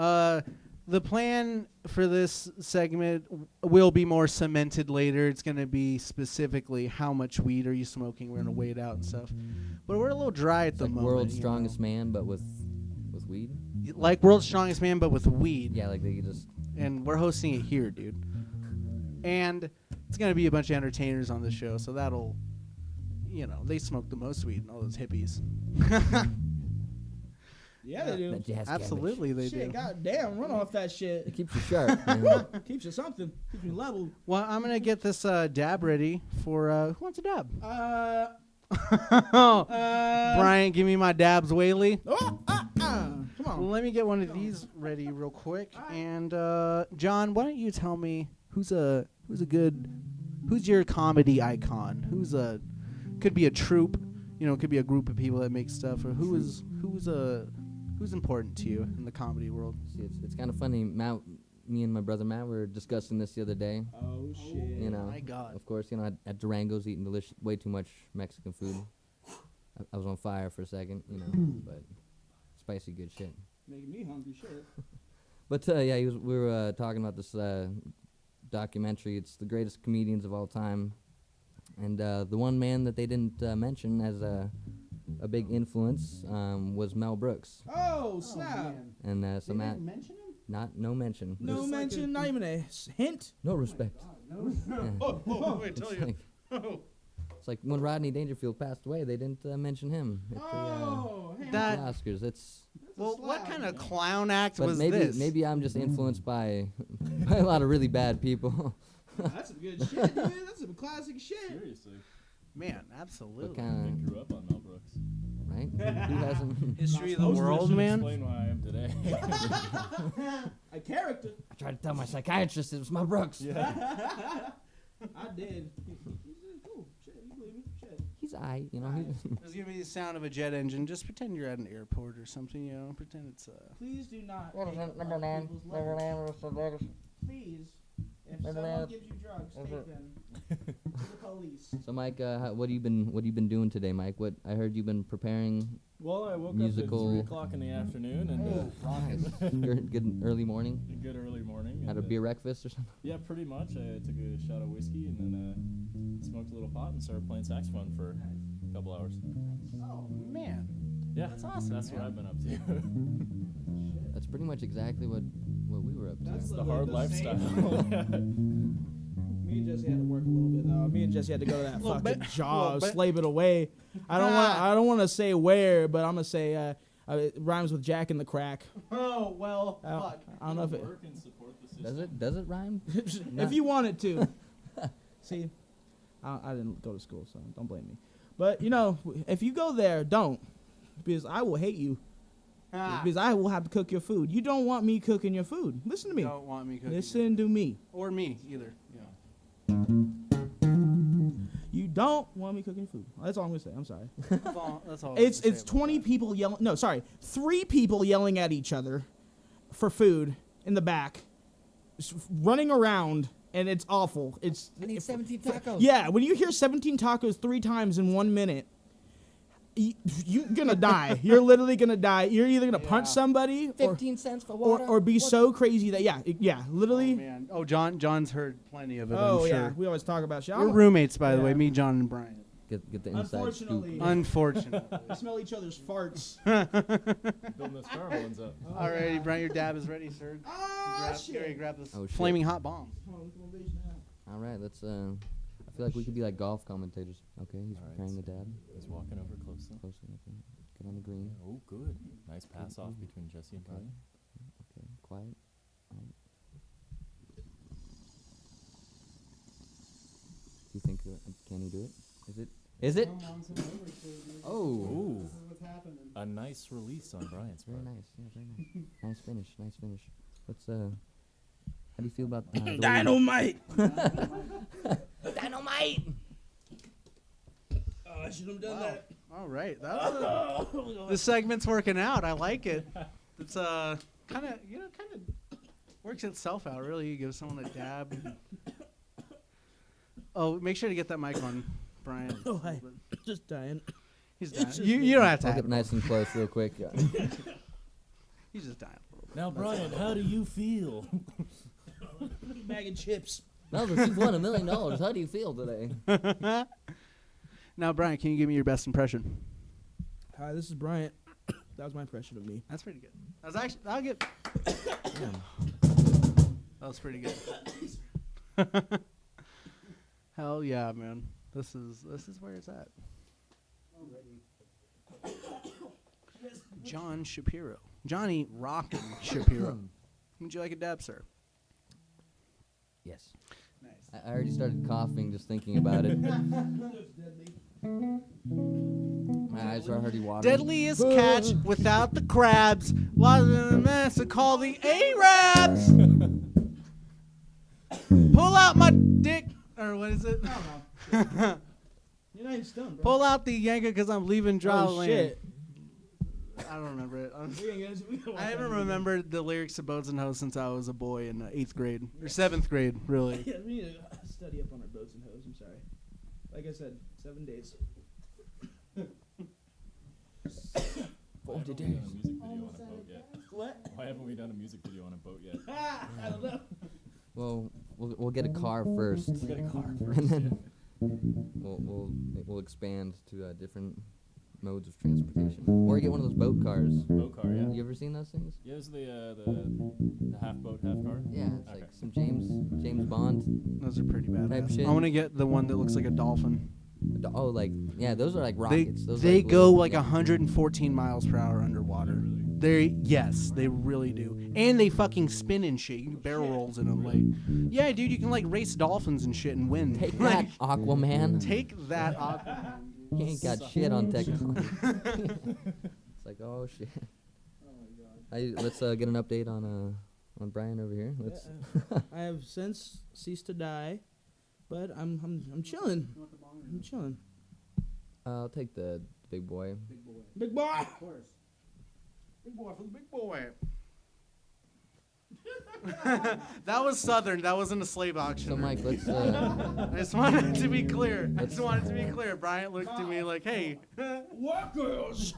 The plan for this segment will be more cemented later. It's going to be specifically how much weed are you smoking. We're going to weigh it out and stuff. But we're a little dry at It's the like moment. world's you strongest know. man, but with weed. Like World's Strongest Man, but with weed. Yeah, like they could just. And we're hosting it here, dude. And it's going to be a bunch of entertainers on the show, so that'll they smoke the most weed, and all those hippies. Yeah, they do. That jazz Absolutely, they Shit, do. goddamn, run off that It shit. keeps you sharp. You know? Keeps you something. Keeps you level. Well, I'm gonna get this dab ready for who wants a dab? Uh, Bryant, give me my dabs, Whaley. Come on. Let me get one of these ready real quick. And John, why don't you tell me who's your comedy icon? Could be a troupe, could be a group of people that make stuff, or who's important to you in the comedy world? See, it's kind of funny. Me and my brother Matt were discussing this the other day. Oh, shit. My God. Of course, at Durango's eating way too much Mexican food. I was on fire for a second, but spicy good shit. Making me hungry, shit. But yeah, we were talking about this documentary. It's the greatest comedians of all time, and the one man that they didn't mention as a big influence was Mel Brooks. Oh, snap. And so Matt, mention him? no mention. No mention, not even a hint. No respect. Wait, tell It's you. like, it's like when Rodney Dangerfield passed away, they didn't mention him at the That Oscars. It's what kind of clown act but was maybe this? maybe I'm just influenced by a lot of really bad people. That's some good shit, dude. That's some classic shit. Seriously. Man, What absolutely. I kind grew up on Mel Brooks. of right? Who hasn't? History of the Most of this world, should man. Explain why I am today. A character. I tried to tell my psychiatrist it was Mel Brooks. I did. He's cool. Shit, you believe me? Shit. He's he's Just give me the sound of a jet engine. Just pretend you're at an airport or something, Pretend it's Please do not. What is take it? Number other 9. people's Number letters. 9 was the Please, if Number someone 9. gives you drugs, Is take it? them to the police. So Mike, what have you been doing today, Mike? What I heard you've been preparing. Well, I woke Musical- up at 3 o'clock in the afternoon and Good early morning. a good early morning. Had a and, beer breakfast or something. Yeah, pretty much. I took a shot of whiskey and then smoked a little pot and started playing saxophone for a couple hours. oh man. Yeah, that's awesome. That's what I've been up to. That's pretty much exactly what we were up to. That's the hard same. lifestyle. Me and Jesse had to work a little bit though. Me and Jesse had to go to that Little fucking bit. job, Little bit. slave it away. I don't want to say where, but I'm gonna say it rhymes with Jack and the Crack. Oh well. Fuck. I don't know if it. Work and support the system. Does it rhyme? If you wanted to. See, I didn't go to school, so don't blame me. But if you go there, don't, because I will hate you. Because I will have to cook your food. You don't want me cooking your food. Listen to me. Don't want me cooking. Listen to me. Or me either. You don't want me cooking your food. That's all I'm gonna say. I'm sorry. That's all. It's 20 people yelling. No, sorry, 3 people yelling at each other for food in the back, running around, and it's awful. It's I need 17 tacos. yeah. When you hear 17 tacos 3 times in 1 minute, you're gonna die. You're literally gonna die. You're either gonna punch somebody 15 cents for water. or be so crazy that Oh literally. man. Oh, John's heard plenty of it. Oh I'm yeah, sure. we always talk about shit. We're roommates, by the Yeah. way. Me, John, and Brian. Get the inside scoop. Unfortunately, Unfortunately. we smell each other's farts. Building those pheromones up. Alrighty, Brian, your dab is ready, sir. Ah, shit. Grab this Oh, shit. flaming hot bomb. Hold on, look at my bitch now. All right, let's. I feel like we could be like golf commentators. Okay, he's All right, preparing the so- dab. He's walking over closely. Closer. Okay. Get on the green. Oh, good. Nice pass off between Jesse and Brian. Okay, quiet. All right. Do you think can he do it? Is it? Oh, Ooh, What's happening? a nice release on Brian's very part. nice. Yeah, very nice. Nice finish. Nice finish. Let's. How do you feel about the way- Dynamite. Dynamite? Oh, I should have done that. All right, this segment's working out. I like it. It's kind of works itself out. Really, you give someone a dab. Oh, make sure to get that mic on, Brian. Oh, hi. Just dying. He's It's dying. just You me. don't have to. I'll Have get nice and close real quick. Yeah. He's just dying. Now, Brian, how do you feel? Bag of chips. Melvin, you've won $1 million. How do you feel today? Now, Brian, can you give me your best impression? Hi, this is Bryant. That was my impression of me. That's pretty good. That was actually. I'll get. That was pretty good. Hell yeah, man. This is where it's at. Jon Shapiro. Johnny Rockin' Shapiro. Would you like a dab, sir? Yes. Nice. I already started coughing just thinking about it. My eyes are already watering. Deadliest catch without the crabs. Lots of the mess to call the Arabs. Pull out my dick. Or what is it? You're not even stoned, bro. Pull out the yanker because I'm leaving dry Oh, land. shit. I don't remember it. We don't I want haven't that remembered the lyrics to Boats and Hoes since I was a boy in 8th grade. Or 7th grade, really. Yeah, we need to study up on our boats and hoes. I'm sorry. Like I said, 7 days. Why haven't we done a music video on a boat yet? What? Why haven't we done a music video on a boat yet? I don't know. Well, we'll get a car first. We got a car And first. then we'll expand to different modes of transportation, or get one of those boat cars. Boat car, yeah. You ever seen those things? Yeah, is the half boat, half car? Yeah, it's Okay. like some James Bond. Those are pretty bad. Type shit. I want to get the one that looks like a dolphin. Oh, like yeah, those are like They rockets. Those are they like go little- like yeah. 114 miles per hour underwater. Yes, they really do. And they fucking spin and shit. You can barrel rolls in them. Like, yeah, dude, you can like race dolphins and shit and win. Take Like, that, Aquaman. Take that, Aquaman. You ain't got shit on technology. It's like, oh shit. Let's get an update on Brian over here. Let's. I have since ceased to die, but I'm chilling. I'm chilling. I'll take the big boy. Big boy. Of course. Big boy for the big boy. That was Southern. That wasn't a slave auction. So Mike, let's. I just wanted to be clear. Bryant looked at me like, hey. What girls?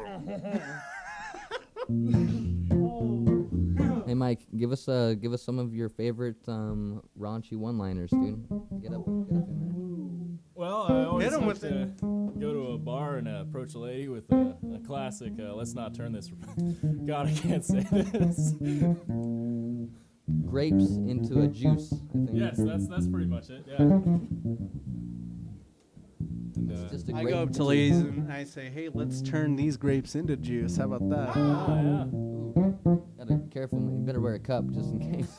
Hey Mike, give us some of your favorite raunchy one-liners, dude. Get up in there. Well, I always Hit 'em like with to go to a bar and approach a lady with a classic, let's not turn this. God, I can't say this. Grapes into a juice, I think. Yes, that's pretty much it, yeah. And, It's just a I grape go up to ladies and I say, hey, let's turn these grapes into juice. How about that? yeah. Ooh, gotta be careful, man. You better wear a cup just in case.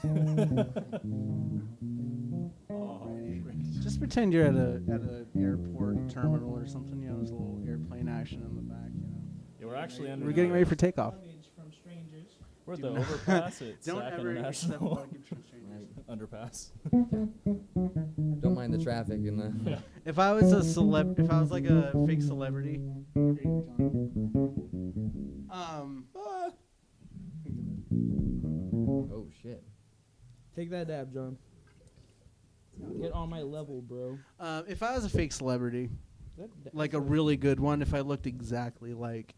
Just pretend you're at a airport terminal or something. You know, there's a little airplane action in the back. You know, Yeah, we're actually under. we're getting ready for takeoff. From strangers. We're at the overpass at Don't Sac ever accept International luggage from strangers. underpass. Don't mind the traffic in the. If I was a if I was like a fake celebrity, Oh shit. Take that dab, John. Get on my level, bro. if I was a fake celebrity, That- like a really good one, if I looked exactly like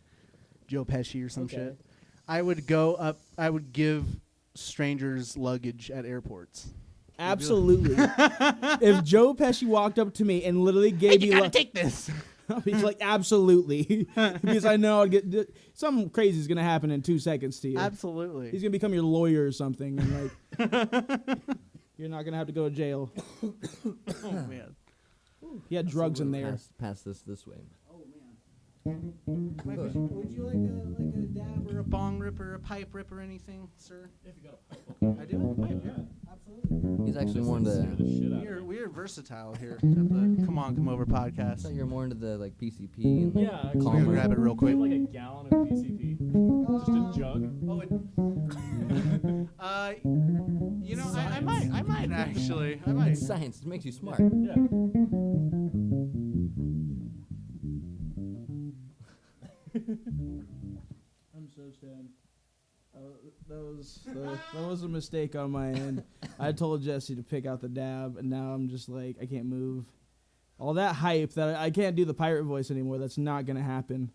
Joe Pesci or some Okay. shit, I would go up. I would give strangers luggage at airports. Absolutely. If Joe Pesci walked up to me and literally gave me Take this. I'd be like, absolutely, because I know I'd get something crazy is gonna happen in 2 seconds to you. Absolutely. He's gonna become your lawyer or something, and like, you're not gonna have to go to jail. Oh man. He had drugs in there. Pass this way. Mike, would you like a dab or a bong rip or a pipe rip or anything, sir? If you got a pipe, I do. A pipe, yeah, absolutely. He's actually more into scare the shit out of me. We're versatile here at the Come On Come Over I podcast. thought you're more into the like PCP and Yeah, like, actually, Let me calmer. grab it real quick. like a gallon of PCP, just a jug. Oh, you know, I might actually. I might. It's science. It makes you smart. Yeah. I'm so sad. That was a mistake on my end. I told Jesse to pick out the dab, and now I'm just like, I can't move. All that hype that I can't do the pirate voice anymore. That's not gonna happen.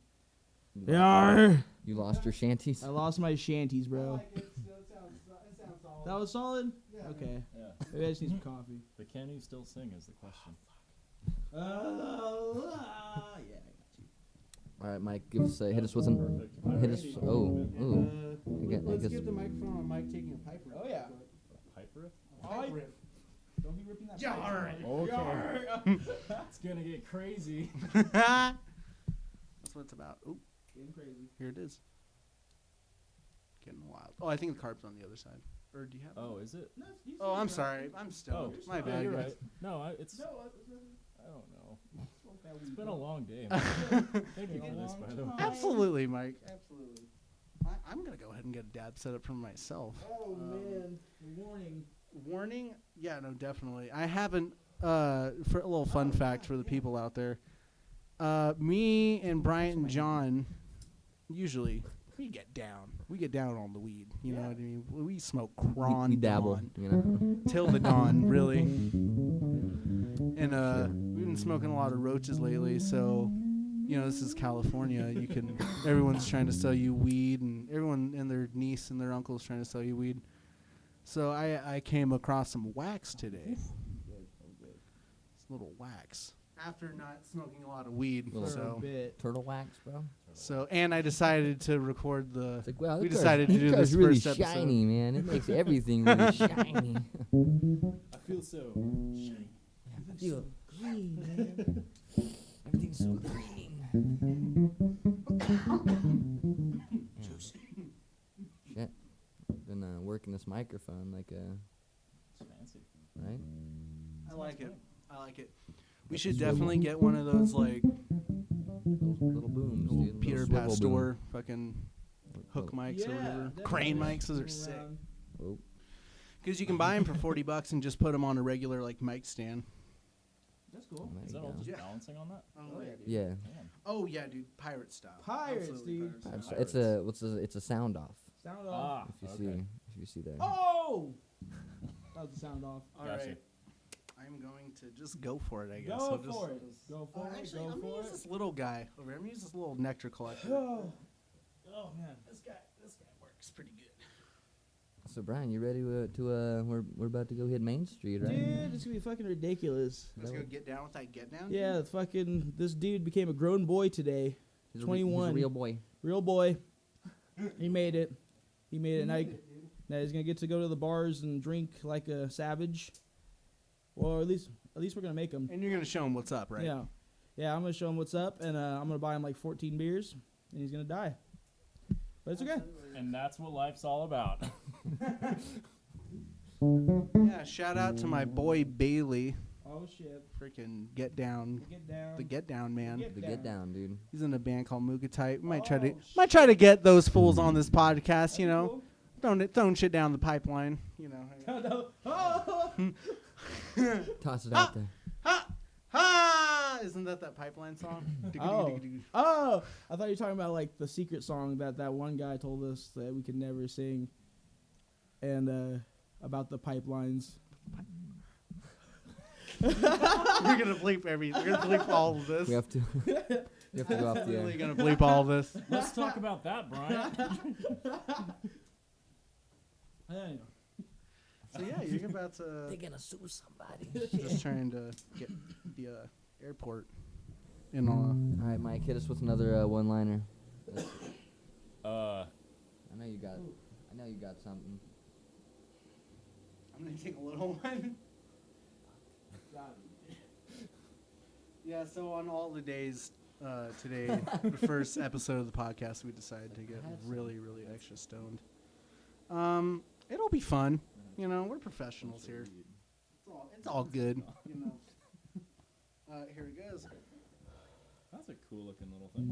Yarr! You lost your shanties. I lost my shanties, bro. That was solid. Okay. Yeah. Maybe I just need some coffee. But can you still sing is the question. Yeah, I got you. All right, Mike, hit us with an. Hit us. Oh, ooh. I Let's guess- give the microphone on Mike taking a pipe rip. Oh, yeah. Pipe riff? Pipe rip. Don't be ripping that. Yeah, pipe. all right. Okay. It's gonna get crazy. That's what it's about. Oop, Getting crazy. here it is. fucking wild. Oh, I think the carb's on the other side. Or do you have? Oh, is it? Oh, I'm sorry. I'm stoned. My yeah, bad. you're guys. right. No, I don't know. It's been a long day. Thank you for this, by the way. Absolutely, Mike. Absolutely. I'm gonna go ahead and get a dab set up for myself. Oh man, warning. Warning? Yeah, no, definitely. I haven't. For a little fun fact for the people out there, me and Bryant and Jon usually we get down. We get down on the weed. You know what I mean? We smoke cron We dabble, dawn, you know. till the dawn, really. And we've been smoking a lot of roaches lately, so you know this is California. You can everyone's trying to sell you weed, and everyone and their niece and their uncle is trying to sell you weed. So I came across some wax today. It's a little wax. After not smoking a lot of weed, Little so bit. Turtle wax, bro. and I decided to record the. It's like, wow, We this decided to do car's this really first episode. shiny, man. It makes everything really shiny. I feel so shiny. I feel green, man. Everything's so green. Shit. Been working this microphone like a. It's fancy. Right? I like it. I like it. We should definitely get one of those like Little booms, little dude. Peter Little swivel Pasteur fucking hook mics or whatever. Crane mics. Those are sick. boom. Oh, Because you can buy them for $40 and just put them on a regular like mic stand. That's cool. there Is you that all go. just Yeah. balancing on that? Yeah. Man. Oh yeah, dude, pirate style. Pirates, Absolutely dude. pirate style. It's a sound off. Sound off. If you see there. Oh! That was the sound off. All Gotcha. right. I'm going to just go for it, I guess. Go I'll for it. just, Go for it. Actually, Go I'm gonna for use it. this little guy over here. I'm gonna use this little nectar collector. Oh. Oh man. This guy works pretty good. So Brian, you ready to we're about to go hit Main Street, right? Dude, it's gonna be fucking ridiculous. Let's go get down with that get down. Yeah, fucking this dude became a grown boy today. He's 21. He's a real boy. Real boy. He made it. He made it. Now he's gonna get to go to the bars and drink like a savage. Well, at least we're gonna make him. And you're gonna show him what's up, right? Yeah. Yeah, I'm gonna show him what's up, and I'm gonna buy him like 14 beers, and he's gonna die. But it's okay. And that's what life's all about. Yeah. Shout out to my boy Bailey. Oh shit. Freaking get down. Get down. The get down man. The get down, dude. He's in a band called Mookatype. Might Oh, try to get those fools on this podcast. You know, throwing shit down the pipeline. You know. Oh. Toss it out there. Ha! Isn't that pipeline song? Oh, I thought you were talking about like the secret song that one guy told us that we could never sing, and about the pipelines. We're gonna bleep We're gonna bleep all of this. We have to. We have to go off the Really air. gonna bleep all this. Let's talk about that, Brian. Anyway. So yeah, you're about to They're gonna sue somebody. just trying to get the airport in all. All right, Mike, hit us with another one-liner. Uh, I know you got something. I'm gonna take a little one. Yeah, so on all the days today, the first episode of the podcast, we decided to get really, really extra stoned. It'll be fun. You know, we're professionals here. It's all good. You know. Here it goes. that's a cool looking little thing.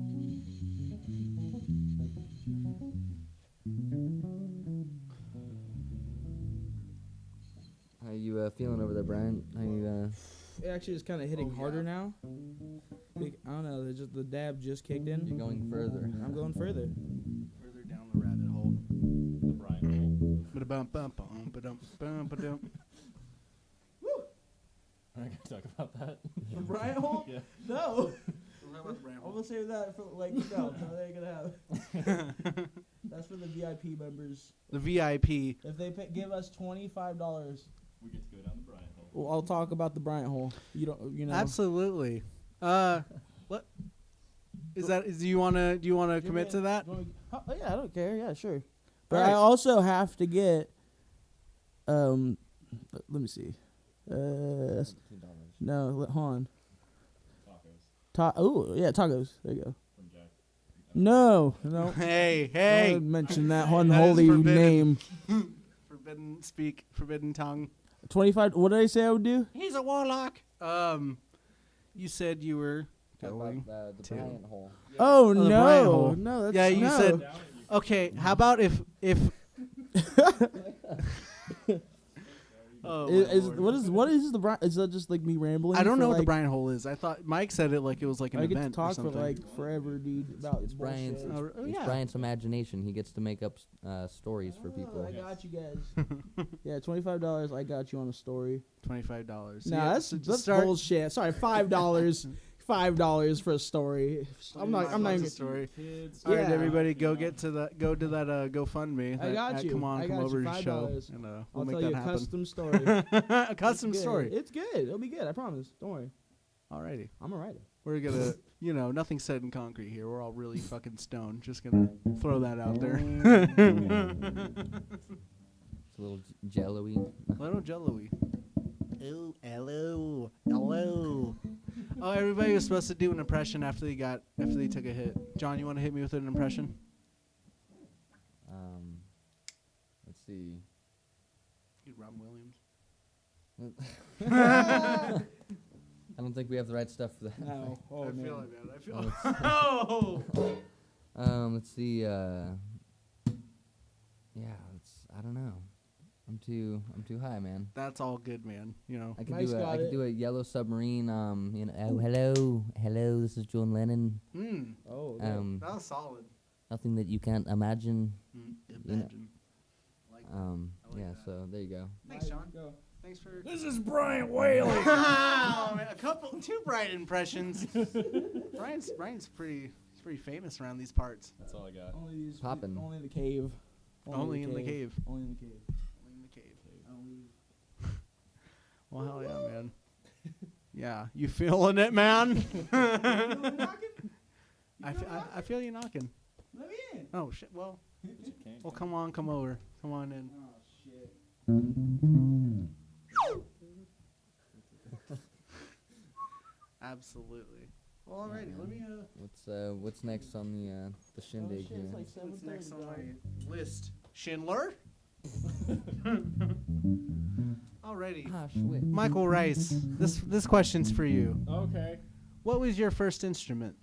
How you feeling over there, Brian? How you? It actually is kind of hitting harder now. I don't know. The dab just kicked in. You're going further. I'm going further. Further down the rabbit hole. The Brian hole. Ba-da-bum-bum-bum, Are we gonna talk about that? The Bryant hole? Yeah. No. I'm gonna save that for like no, that ain't gonna happen. That's for the VIP members. The VIP. If they give us $25, We get to go down the Brian hole. well, I'll talk about the Bryant hole. You know. Absolutely. What is that? Do you wanna commit to that? Oh, yeah, I don't care. Yeah, sure. But All right. I also have to get. Let me see. No, hold on. Tacos Oh yeah, tacos. There you go. from Jack. No. Hey, Don't mention that That is unholy forbidden. name. Forbidden speak, forbidden tongue. 25. What did I say I would do? He's a warlock. You said you were going. the to- Bryant hole. Oh, the Bryant no. hole. No, that's Yeah, you no. said. Okay, how about if oh, my Lord. What is the Bryant? Is that just like me rambling? I don't for, know what the like, Bryant hole is. I thought Mike said it like it was like an I get to event or talk for something. like forever, dude. About It's Bryant's. bullshit. Oh, It's yeah. Bryant's imagination. He gets to make up stories for people. I got you guys. Yeah, $25. I got you on a story. $25. Nah, that's bullshit. Sorry, $5. $5 for a story. I'm not even. story. Kids. All right, Yeah. everybody, go to that GoFundMe. I got at you. Come on, I come got over you. to show, $5. and I'll we'll make tell that you a happen. custom story. A custom It's good. story. It's good. It'll be good. I promise. Don't worry. Alrighty, I'm a writer. we're gonna, nothing set in concrete here. We're all really fucking stoned. Just gonna throw that out there. It's a little jello-y. Little jello-y. Oh, hello, hello. Oh, everybody was supposed to do an impression after they took a hit. John, you want to hit me with an impression? Let's see. Robin Williams. I don't think we have the right stuff for that. No. Oh, I man. feel like that. I feel. Oh. Let's see. Yeah, I don't know. I'm too high, man. That's all good, man. I could Nice, got I could it. do a Yellow Submarine. Oh, hello. This is John Lennon. Oh, okay. That was solid. Nothing that you can't imagine. Imagine. Like Yeah. that. So there you go. Thanks, John. Go. Thanks for. This is Bryant Whaley. Oh, man, two Bryant impressions. Bryant's pretty famous around these parts. That's all I got. Poppin'. Only in the cave. Only in the cave. Only in the cave. Only in the cave. Well, hell yeah, man. Yeah, you feeling it, man? I feel you knocking. Let me in. Oh shit. Well, You can't. come on, come over. Come on in. Oh shit. Absolutely. Well, alrighty. Let me. What's next on the shindig shit, it's here? like What's next on 7:30. my list? Schindler. Alrighty. Ah, shit. Michael Rice. This question's for you. Okay. What was your first instrument?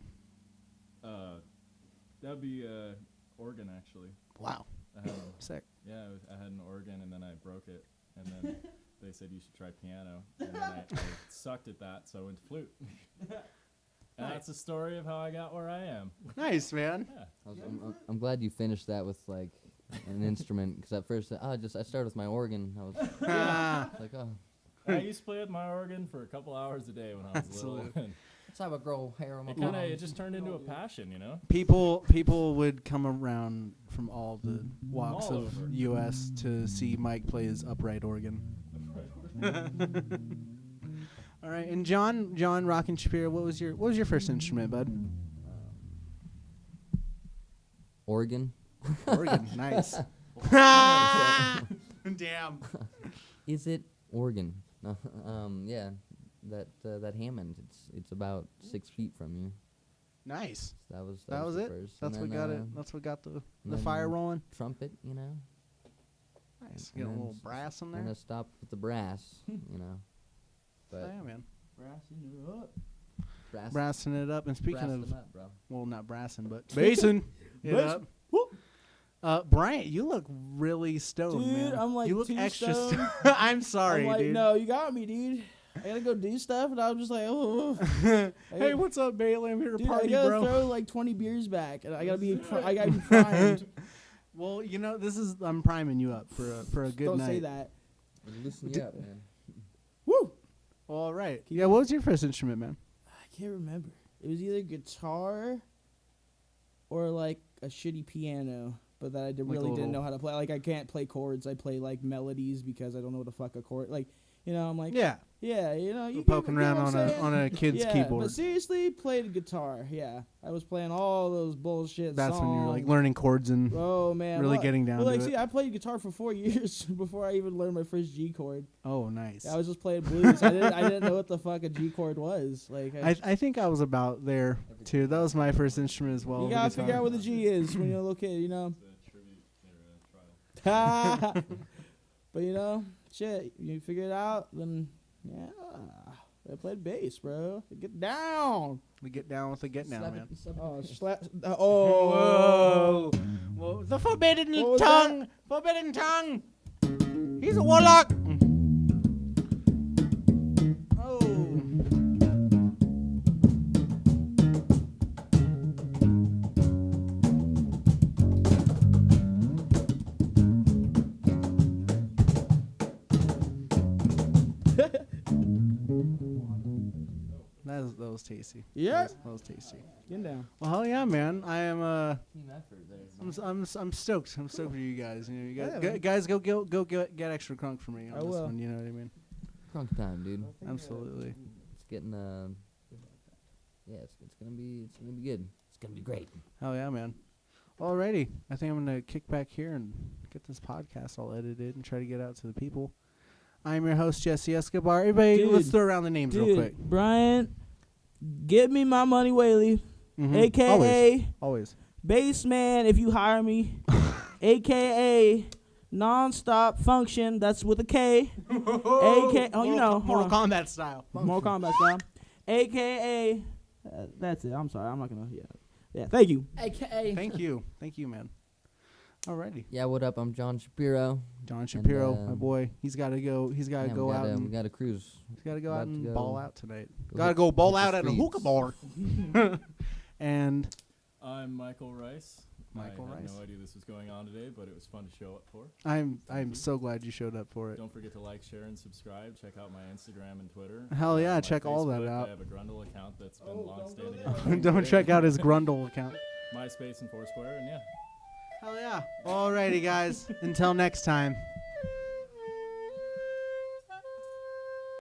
That'd be organ actually. Wow. I had Sick. I had an organ and then I broke it, and then they said you should try piano, and then I sucked at that, so I went to flute. And that's the story of how I got where I am. Nice, man. Yeah. I'm glad you finished that with like an instrument, because at first I started with my organ. I was like, oh, I used to play with my organ for a couple hours a day when I was little. Absolutely. And let's have a grow hair on my it just turned into a passion, you know. People would come around from all the walks All of over. U.S. to see Mike play his upright organ. All right, and Jon Rockin' Shapiro, what was your first instrument, bud? Organ. Organ, nice. Damn. Is it organ? No, yeah, that Hammond. It's about 6 feet from you. Nice. So that was That was the it. First. That's And what then, got it. That's what got the then fire rolling. Trumpet, you know. Nice. and Get a then little brass in I'm there. gonna stop with the brass, you know. Oh, But yeah, man. Brassing it up. Brassing it up. And speaking brass of, them up, bro. well, not brassing, but basing it Basin. up. Whoop. Bryant, you look really stoned, Dude, man. I'm like you look too extra stoned. I'm sorry, I'm like, dude. no, you got me, dude. I gotta go do stuff, and I'm just like, oh. Hey, what's up, Bailey? I'm here to Dude, party, I gotta bro. throw like 20 beers back, and I gotta be primed. Well, I'm priming you up for a good Don't night. say that. Loosen you up, man. Woo! Well, all right. Yeah, what was your first instrument, man? I can't remember. It was either guitar or like a shitty piano, but that I Like a really didn't little- know how to play. Like I can't play chords. I play like melodies because I don't know what the fuck a chord. Like You know, I'm like, Yeah. yeah, you know, you Poking get around what I'm saying? on a kid's Yeah, keyboard. but seriously, played guitar. Yeah, I was playing all those bullshit That's songs. when you're like learning chords and Oh man, really getting down well, like, to see, it. I played guitar for 4 years before I even learned my first G chord. Oh, nice. I was just playing blues. I didn't know what the fuck a G chord was. Like, I think I was about there too. That was my first instrument as well. you the gotta guitar. figure out what the G is when you're a little kid, you know. It's a tribute or a trial. But you know, shit, you figure it out, then yeah. I played bass, bro. Get down. We get down with the get down, man. Oh, Whoa. Whoa. The forbidden What was tongue. Forbidden tongue. He's a warlock. Oh. That was tasty. Yeah. That was tasty. Get down. Well, hell yeah, man. I am Team effort there. I'm stoked. I'm stoked for you guys. You know, you guys, Yeah, man. guys go get extra crunk for me on I this will. one. You know what I mean? Crunk time, dude. Absolutely. It's getting yeah, it's gonna be good. It's gonna be great. Hell yeah, man. Alrighty, I think I'm gonna kick back here and get this podcast all edited and try to get out to the people. I'm your host Jesse Escobar. Everybody, Dude. let's throw around the names real quick. Bryant, give me my money, Whaley, Mhm. aka Always. Bassman. If you hire me, aka Non-Stop Function. That's with a K. AK. Oh, you know, Mortal Kombat style. Mortal Kombat style. AKA. That's it. I'm sorry. I'm not gonna. Yeah. Thank you. AKA. Thank you, man. Alrighty, Yeah, what up? I'm Jon Shapiro. John Shapiro, my um, boy. He's got to go. He's got to Yeah, go out we and got a cruise. he's got to go about out to and go- ball out tonight. go Got to hit- go ball hit the out at a hookah streets. bar. And I'm Michael Rice. Michael I had Rice. no idea this was going on today, but it was fun to show up for. I'm you. so glad you showed up for it. Don't forget to like, share, and subscribe. Check out my Instagram and Twitter. Hell yeah, My check all that Facebook, out. I have a Grundle account that's been Oh, long-standing. don't go there. Don't check out his Grundle account. MySpace and Foursquare, and yeah. Hell yeah. Alrighty, guys. Until next time.